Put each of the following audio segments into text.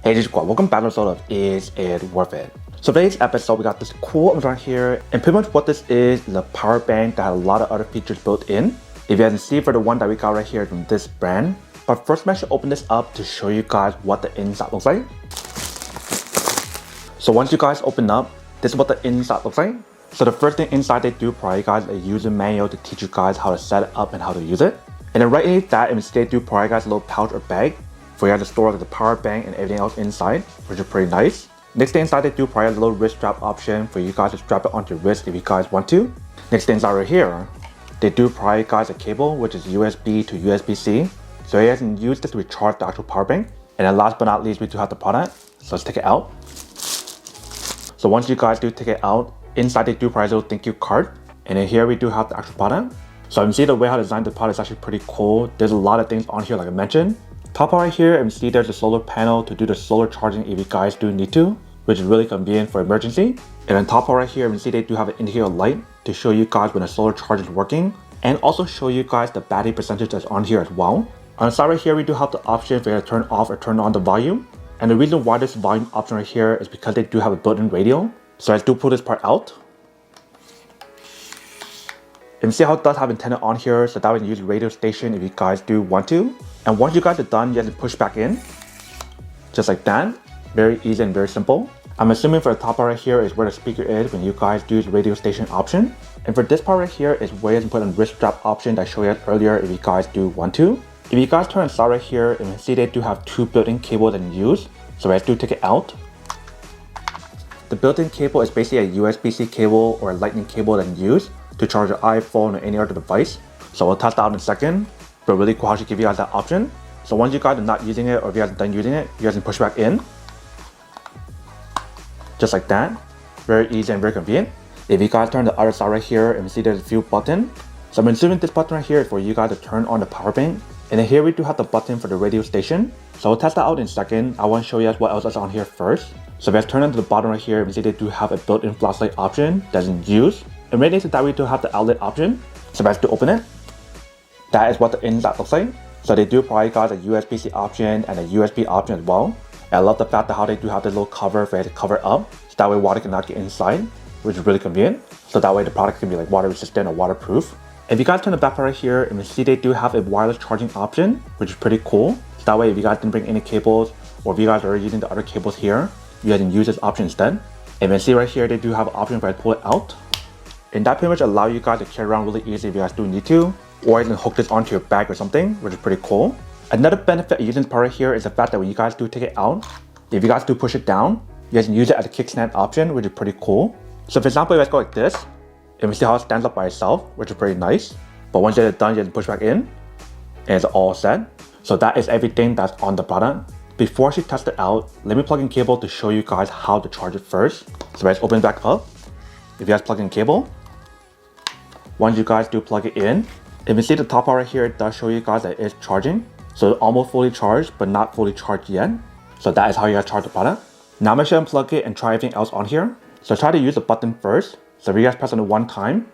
Hey Squad, welcome back to episode of Is It Worth It? So today's episode we got this cool right here, and pretty much what this is a power bank that had a lot of other features built in. If you haven't seen for the one that we got right here from this brand. But first I should open this up to show you guys what the inside looks like. So once you guys open up, this is what the inside looks like. So the first thing inside they do provide you guys a user manual to teach you guys how to set it up and how to use it. And then right underneath that, they do provide you guys a little pouch or bag for you guys to store the power bank and everything else inside, which is pretty nice. Next thing inside, they do provide a little wrist strap option for you guys to strap it onto your wrist if you guys want to. Next thing inside right here, they do provide you guys a cable, which is USB to USB-C. So you guys can use this to recharge the actual power bank. And then last but not least, we do have the product. So let's take it out. So once you guys do take it out, inside they do provide a little thank you card. And then here we do have the actual product. So you can see the way how to design the product is actually pretty cool. There's a lot of things on here like I mentioned. Top right here, you can see there's a solar panel to do the solar charging if you guys do need to, which is really convenient for emergency. And on top right here, you can see they do have an indicator light to show you guys when the solar charge is working, and also show you guys the battery percentage that's on here as well. On the side right here, we do have the option for you to turn off or turn on the volume. And the reason why this volume option right here is because they do have a built-in radio. So let's do pull this part out. You can see how it does have antenna on here, so that way you can use the radio station if you guys do want to. And once you guys are done, you have to push back in. Just like that. Very easy and very simple. I'm assuming for the top part right here is where the speaker is when you guys do the radio station option. And for this part right here is where you can put a wrist strap option that I showed you earlier if you guys do want to. If you guys turn inside right here, you can see they do have two built-in cables that you use. So let's do take it out. The built-in cable is basically a USB-C cable or a lightning cable that you use to charge your iPhone or any other device. So we'll test that out in a second. But really cool how she give you guys that option. So once you guys are not using it or if you guys are done using it, you guys can push back in. Just like that. Very easy and very convenient. If you guys turn the other side right here, you can see there's a few buttons. So I'm assuming this button right here is for you guys to turn on the power bank. And then here we do have the button for the radio station. So we'll test that out in a second. I want to show you guys what else is on here first. So if you guys turn onto the bottom right here, you can see they do have a built-in flashlight option that's in use. And right next to that we do have the outlet option. So let's do open it. That is what the inside looks like. So they do provide you guys a USB-C option and a USB option as well. And I love the fact that how they do have this little cover for you to cover it up. So that way water cannot get inside, which is really convenient. So that way the product can be like water resistant or waterproof. If you guys turn the back part right here, you can see they do have a wireless charging option, which is pretty cool. So that way if you guys didn't bring any cables, or if you guys are using the other cables here, you guys can use this option instead. And you can see right here, they do have an option for you to pull it out. And that pretty much allows you guys to carry around really easy if you guys do need to. Or you can hook this onto your bag or something, which is pretty cool. Another benefit of using this part right here is the fact that when you guys do take it out, if you guys do push it down, you guys can use it as a kickstand option, which is pretty cool. So for example, you guys go like this, and you see how it stands up by itself, which is pretty nice. But once you're done, you can push back in, and it's all set. So that is everything that's on the product. Before I should test it out, let me plug in cable to show you guys how to charge it first. So let's open it back up. If you guys plug in cable, once you guys do plug it in, if you see the top part right here, it does show you guys that it's charging. So it's almost fully charged, but not fully charged yet. So that is how you guys charge the product. Now I'm going to unplug it and try everything else on here. So try to use the button first. So if you guys press on it one time,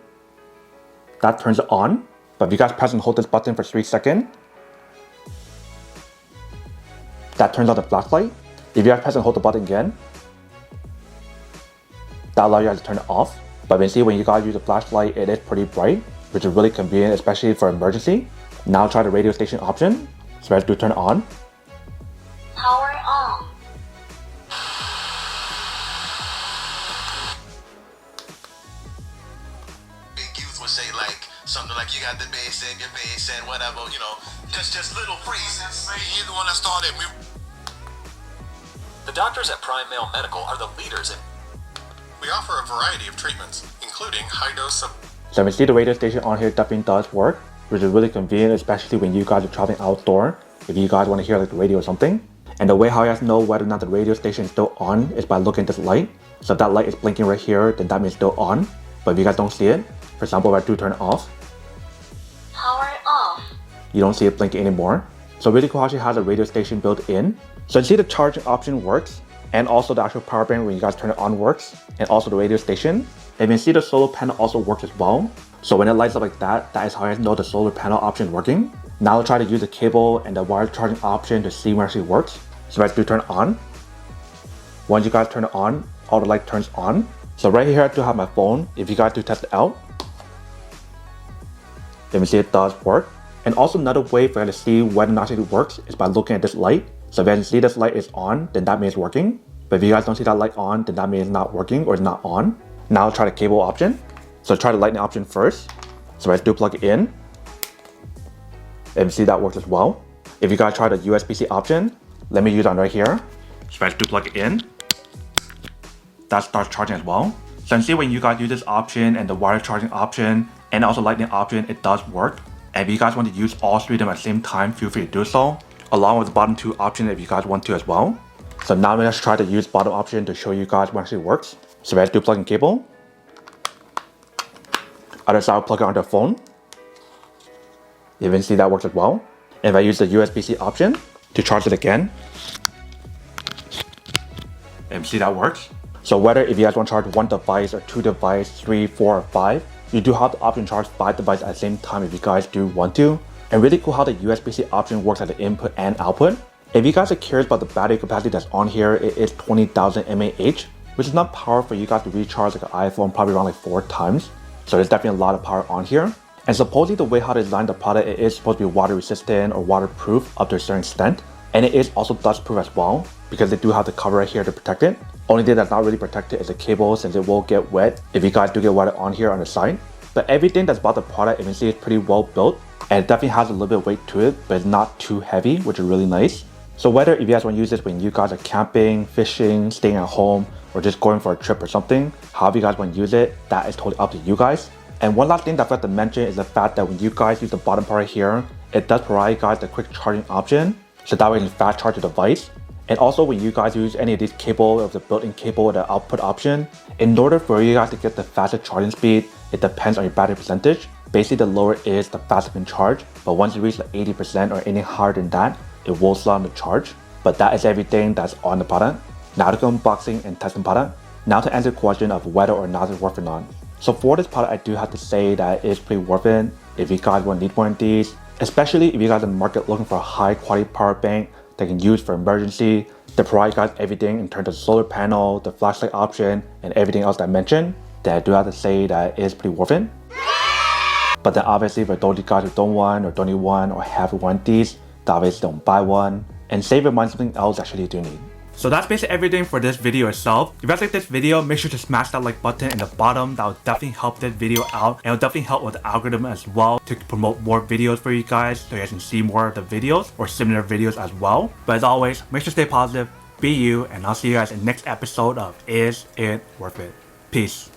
that turns it on. But if you guys press and hold this button for 3 seconds, that turns on the flashlight. If you guys press and hold the button again, that allows you guys to turn it off. But you can see when you guys use the flashlight, it is pretty bright, which is really convenient, especially for emergency. Now try the radio station option. So let's do turn it on. Power on. Big youth would say like something like you got the bass in your bass and whatever, you know, just little phrases. You're the one that started me. The doctors at Prime Male Medical are the leaders in. We offer a variety of treatments, including high-dose So you can see the radio station on here definitely does work, which is really convenient, especially when you guys are traveling outdoor, if you guys want to hear like the radio or something. And the way how you guys know whether or not the radio station is still on is by looking at this light. So if that light is blinking right here, then that means still on. But if you guys don't see it, for example, if I do turn it off, Power off. you don't see it blinking anymore. So really cool how she has a radio station built in. So you see the charging option works, and also the actual power bank when you guys turn it on works, and also the radio station. And you can see the solar panel also works as well. So when it lights up like that, that is how you guys know the solar panel option is working. Now I'll try to use the cable and the wire charging option to see when it actually works. So let's do turn on. Once you guys turn it on, all the light turns on. So right here I do have my phone. If you guys do test it out, let me see it does work. And also another way for you to see whether or not it works is by looking at this light. So if you guys see this light is on, then that means it's working. But if you guys don't see that light on, then that means it's not working or it's not on. Now I'll try the cable option. So try the lightning option first. So I do plug it in. And see that works as well. If you guys try the USB-C option, let me use that right here. So I do plug it in. That starts charging as well. So you see when you guys use this option and the wire charging option and also lightning option, it does work. And if you guys want to use all three of them at the same time, feel free to do so. Along with the bottom two option if you guys want to as well. So now let's try to use bottom option to show you guys what actually works. So let's do plug in cable. Other side, I'll plug it onto the phone. You can see that works as well. And if I use the USB-C option to charge it again, and see that works. So whether if you guys want to charge one device or two devices, 3, 4, or 5, you do have the option to charge 5 devices at the same time if you guys do want to. And really cool how the USB-C option works at the input and output. If you guys are curious about the battery capacity that's on here, it is 20,000 mAh, which is not power for you guys to recharge like an iPhone probably around like 4 times. So there's definitely a lot of power on here. And supposedly the way how they designed the product, it is supposed to be water resistant or waterproof up to a certain extent. And it is also dust proof as well, because they do have the cover right here to protect it. Only thing that's not really protected is the cable, since it will get wet if you guys do get water on here on the side. But everything that's about the product, you can see it's pretty well built. And it definitely has a little bit of weight to it, but it's not too heavy, which is really nice. So whether if you guys want to use this when you guys are camping, fishing, staying at home, or just going for a trip or something, however you guys want to use it, that is totally up to you guys. And one last thing that I forgot to mention is the fact that when you guys use the bottom part right here, it does provide you guys the quick charging option. So that way you can fast charge the device. And also when you guys use any of these cable or the built-in cable or the output option, in order for you guys to get the fastest charging speed, it depends on your battery percentage. Basically the lower it is, the faster it can charge. But once you reach like 80% or anything higher than that, it will slow down the charge. But that is everything that's on the product. Now to go unboxing and testing product. Now to answer the question of whether or not it's worth it or not. So for this product, I do have to say that it's pretty worth it if you guys want to need one of these. Especially if you guys are in the market looking for a high quality power bank that can use for emergency. They provide you guys everything in terms of solar panel, the flashlight option, and everything else that I mentioned. Then I do have to say that it is pretty worth it. But then obviously for those of you guys who don't want or don't need one or have one of these, then obviously don't buy one. And save your money on something else actually you do need. So that's basically everything for this video itself. If you guys like this video, make sure to smash that like button in the bottom. That will definitely help this video out. And it will definitely help with the algorithm as well to promote more videos for you guys so you guys can see more of the videos or similar videos as well. But as always, make sure to stay positive, be you, and I'll see you guys in the next episode of Is It Worth It? Peace.